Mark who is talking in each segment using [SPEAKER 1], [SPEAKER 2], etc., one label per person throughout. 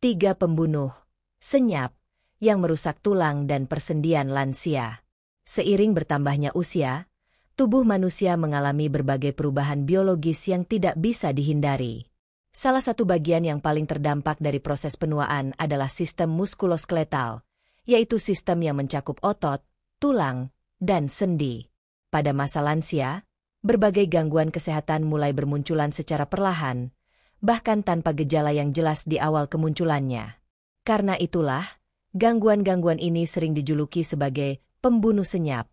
[SPEAKER 1] 3 pembunuh senyap yang merusak tulang dan persendian lansia. Seiring bertambahnya usia, tubuh manusia mengalami berbagai perubahan biologis yang tidak bisa dihindari. Salah satu bagian yang paling terdampak dari proses penuaan adalah sistem muskuloskeletal, yaitu sistem yang mencakup otot, tulang, dan sendi. Pada masa lansia, berbagai gangguan kesehatan mulai bermunculan secara perlahan, bahkan tanpa gejala yang jelas di awal kemunculannya. Karena itulah, gangguan-gangguan ini sering dijuluki sebagai pembunuh senyap.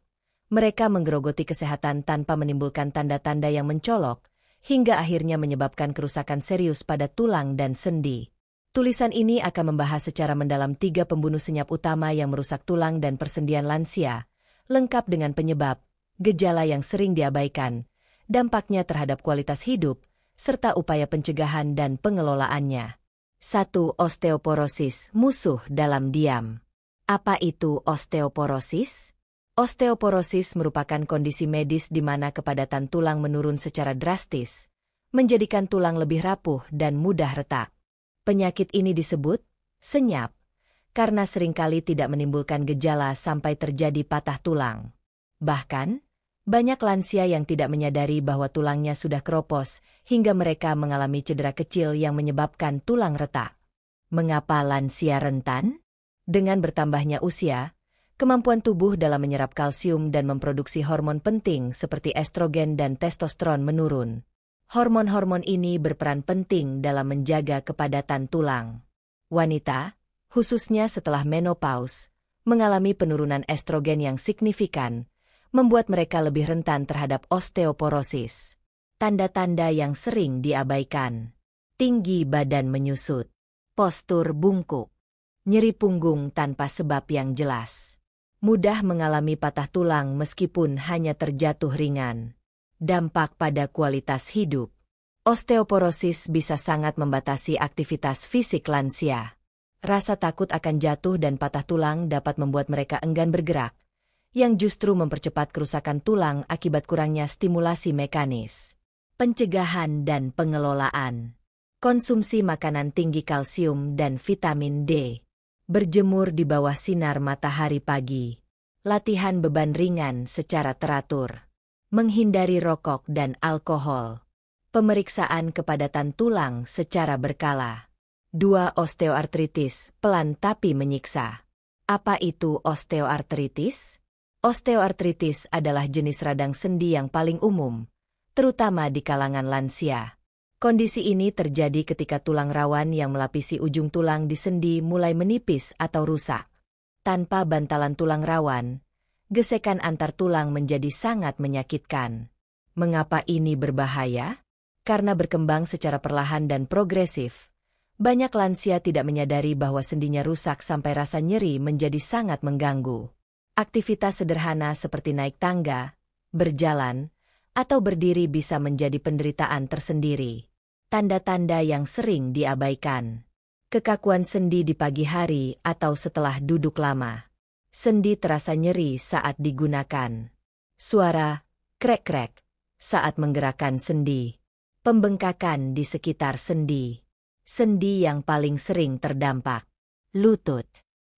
[SPEAKER 1] Mereka menggerogoti kesehatan tanpa menimbulkan tanda-tanda yang mencolok, hingga akhirnya menyebabkan kerusakan serius pada tulang dan sendi. Tulisan ini akan membahas secara mendalam 3 pembunuh senyap utama yang merusak tulang dan persendian lansia, lengkap dengan penyebab, gejala yang sering diabaikan, dampaknya terhadap kualitas hidup, serta upaya pencegahan dan pengelolaannya. 1. Osteoporosis, musuh dalam diam. Apa itu osteoporosis? Osteoporosis merupakan kondisi medis di mana kepadatan tulang menurun secara drastis, menjadikan tulang lebih rapuh dan mudah retak. Penyakit ini disebut senyap, karena seringkali tidak menimbulkan gejala sampai terjadi patah tulang. Bahkan, banyak lansia yang tidak menyadari bahwa tulangnya sudah keropos, hingga mereka mengalami cedera kecil yang menyebabkan tulang retak. Mengapa lansia rentan? Dengan bertambahnya usia, kemampuan tubuh dalam menyerap kalsium dan memproduksi hormon penting seperti estrogen dan testosteron menurun. Hormon-hormon ini berperan penting dalam menjaga kepadatan tulang. Wanita, khususnya setelah menopause, mengalami penurunan estrogen yang signifikan, membuat mereka lebih rentan terhadap osteoporosis. Tanda-tanda yang sering diabaikan. Tinggi badan menyusut. Postur bungkuk. Nyeri punggung tanpa sebab yang jelas. Mudah mengalami patah tulang meskipun hanya terjatuh ringan. Dampak pada kualitas hidup. Osteoporosis bisa sangat membatasi aktivitas fisik lansia. Rasa takut akan jatuh dan patah tulang dapat membuat mereka enggan bergerak, yang justru mempercepat kerusakan tulang akibat kurangnya stimulasi mekanis. Pencegahan dan pengelolaan. Konsumsi makanan tinggi kalsium dan vitamin D. Berjemur di bawah sinar matahari pagi. Latihan beban ringan secara teratur. Menghindari rokok dan alkohol. Pemeriksaan kepadatan tulang secara berkala. 2. Osteoartritis, pelan tapi menyiksa. Apa itu osteoartritis? Osteoartritis adalah jenis radang sendi yang paling umum, terutama di kalangan lansia. Kondisi ini terjadi ketika tulang rawan yang melapisi ujung tulang di sendi mulai menipis atau rusak. Tanpa bantalan tulang rawan, gesekan antar tulang menjadi sangat menyakitkan. Mengapa ini berbahaya? Karena berkembang secara perlahan dan progresif, banyak lansia tidak menyadari bahwa sendinya rusak sampai rasa nyeri menjadi sangat mengganggu. Aktivitas sederhana seperti naik tangga, berjalan, atau berdiri bisa menjadi penderitaan tersendiri. Tanda-tanda yang sering diabaikan. Kekakuan sendi di pagi hari atau setelah duduk lama. Sendi terasa nyeri saat digunakan. Suara krek-krek saat menggerakkan sendi. Pembengkakan di sekitar sendi. Sendi yang paling sering terdampak. Lutut,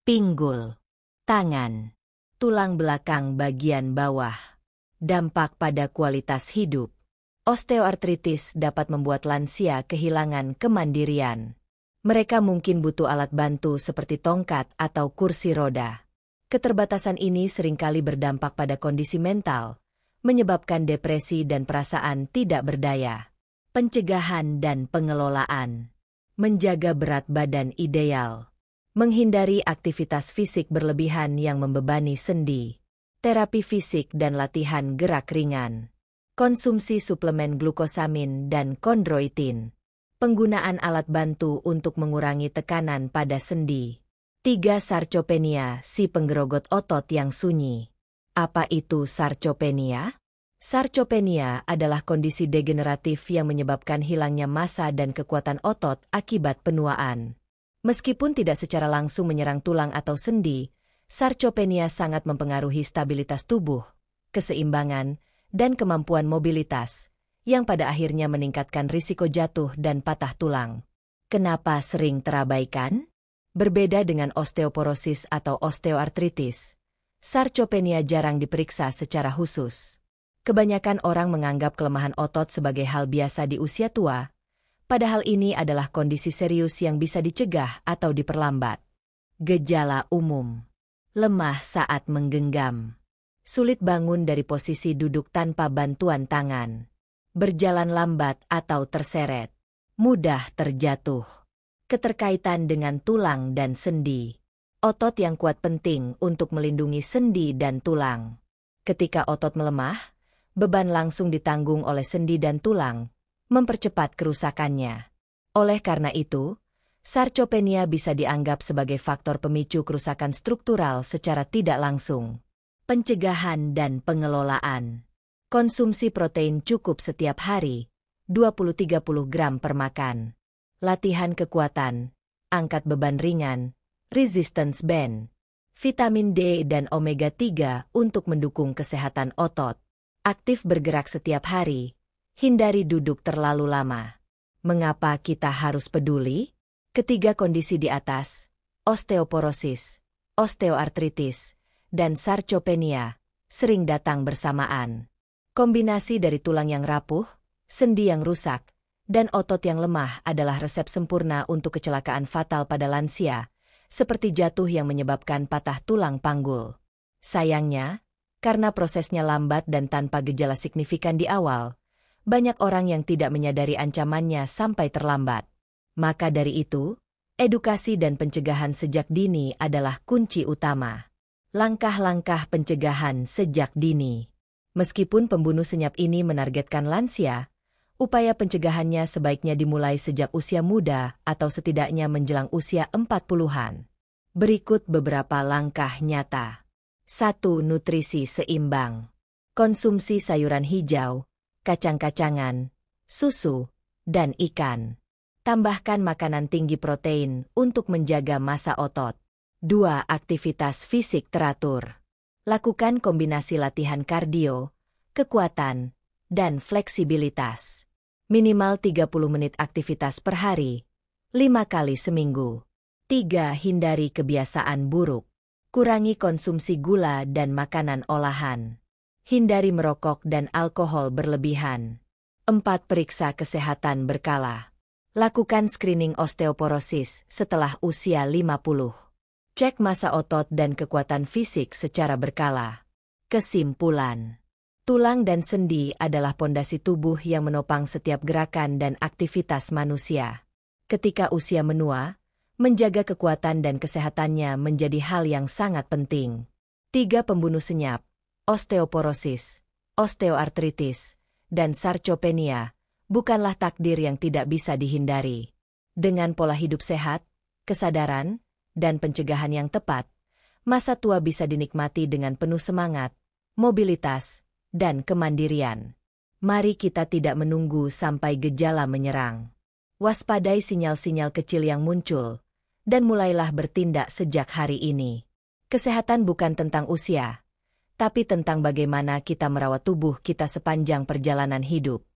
[SPEAKER 1] pinggul, tangan, tulang belakang bagian bawah. Dampak pada kualitas hidup. Osteoartritis dapat membuat lansia kehilangan kemandirian. Mereka mungkin butuh alat bantu seperti tongkat atau kursi roda. Keterbatasan ini seringkali berdampak pada kondisi mental, menyebabkan depresi dan perasaan tidak berdaya. Pencegahan dan pengelolaan. Menjaga berat badan ideal. Menghindari aktivitas fisik berlebihan yang membebani sendi. Terapi fisik dan latihan gerak ringan. Konsumsi suplemen glukosamin dan kondroitin. Penggunaan alat bantu untuk mengurangi tekanan pada sendi. 3. Sarcopenia, si penggerogot otot yang sunyi. Apa itu sarcopenia? Sarcopenia adalah kondisi degeneratif yang menyebabkan hilangnya massa dan kekuatan otot akibat penuaan. Meskipun tidak secara langsung menyerang tulang atau sendi, sarcopenia sangat mempengaruhi stabilitas tubuh, keseimbangan, dan kemampuan mobilitas, yang pada akhirnya meningkatkan risiko jatuh dan patah tulang. Kenapa sering terabaikan? Berbeda dengan osteoporosis atau osteoartritis, sarcopenia jarang diperiksa secara khusus. Kebanyakan orang menganggap kelemahan otot sebagai hal biasa di usia tua, padahal ini adalah kondisi serius yang bisa dicegah atau diperlambat. Gejala umum: lemah saat menggenggam, sulit bangun dari posisi duduk tanpa bantuan tangan, berjalan lambat atau terseret, mudah terjatuh. Keterkaitan dengan tulang dan sendi. Otot yang kuat penting untuk melindungi sendi dan tulang. Ketika otot melemah, beban langsung ditanggung oleh sendi dan tulang, mempercepat kerusakannya. Oleh karena itu, sarcopenia bisa dianggap sebagai faktor pemicu kerusakan struktural secara tidak langsung. Pencegahan dan pengelolaan. Konsumsi protein cukup setiap hari, 20-30 gram per makan. Latihan kekuatan, angkat beban ringan, resistance band, vitamin D dan omega-3 untuk mendukung kesehatan otot. Aktif bergerak setiap hari, hindari duduk terlalu lama. Mengapa kita harus peduli? Ketiga kondisi di atas, osteoporosis, osteoartritis, dan sarcopenia, sering datang bersamaan. Kombinasi dari tulang yang rapuh, sendi yang rusak, dan otot yang lemah adalah resep sempurna untuk kecelakaan fatal pada lansia, seperti jatuh yang menyebabkan patah tulang panggul. Sayangnya, karena prosesnya lambat dan tanpa gejala signifikan di awal, banyak orang yang tidak menyadari ancamannya sampai terlambat. Maka dari itu, edukasi dan pencegahan sejak dini adalah kunci utama. Langkah-langkah pencegahan sejak dini. Meskipun pembunuh senyap ini menargetkan lansia, upaya pencegahannya sebaiknya dimulai sejak usia muda atau setidaknya menjelang usia 40-an. Berikut beberapa langkah nyata. 1. Nutrisi seimbang. Konsumsi sayuran hijau, kacang-kacangan, susu, dan ikan. Tambahkan makanan tinggi protein untuk menjaga massa otot. 2. Aktivitas fisik teratur. Lakukan kombinasi latihan kardio, kekuatan, dan fleksibilitas. Minimal 30 menit aktivitas per hari, 5 kali seminggu. 3. Hindari kebiasaan buruk. Kurangi konsumsi gula dan makanan olahan. Hindari merokok dan alkohol berlebihan. 4. Periksa kesehatan berkala. Lakukan screening osteoporosis setelah usia 50. Cek massa otot dan kekuatan fisik secara berkala. Kesimpulan. Tulang dan sendi adalah pondasi tubuh yang menopang setiap gerakan dan aktivitas manusia. Ketika usia menua, menjaga kekuatan dan kesehatannya menjadi hal yang sangat penting. 3 pembunuh senyap, osteoporosis, osteoartritis, dan sarcopenia, bukanlah takdir yang tidak bisa dihindari. Dengan pola hidup sehat, kesadaran, dan pencegahan yang tepat, masa tua bisa dinikmati dengan penuh semangat, mobilitas, dan kemandirian. Mari kita tidak menunggu sampai gejala menyerang. Waspadai sinyal-sinyal kecil yang muncul, dan mulailah bertindak sejak hari ini. Kesehatan bukan tentang usia, tapi tentang bagaimana kita merawat tubuh kita sepanjang perjalanan hidup.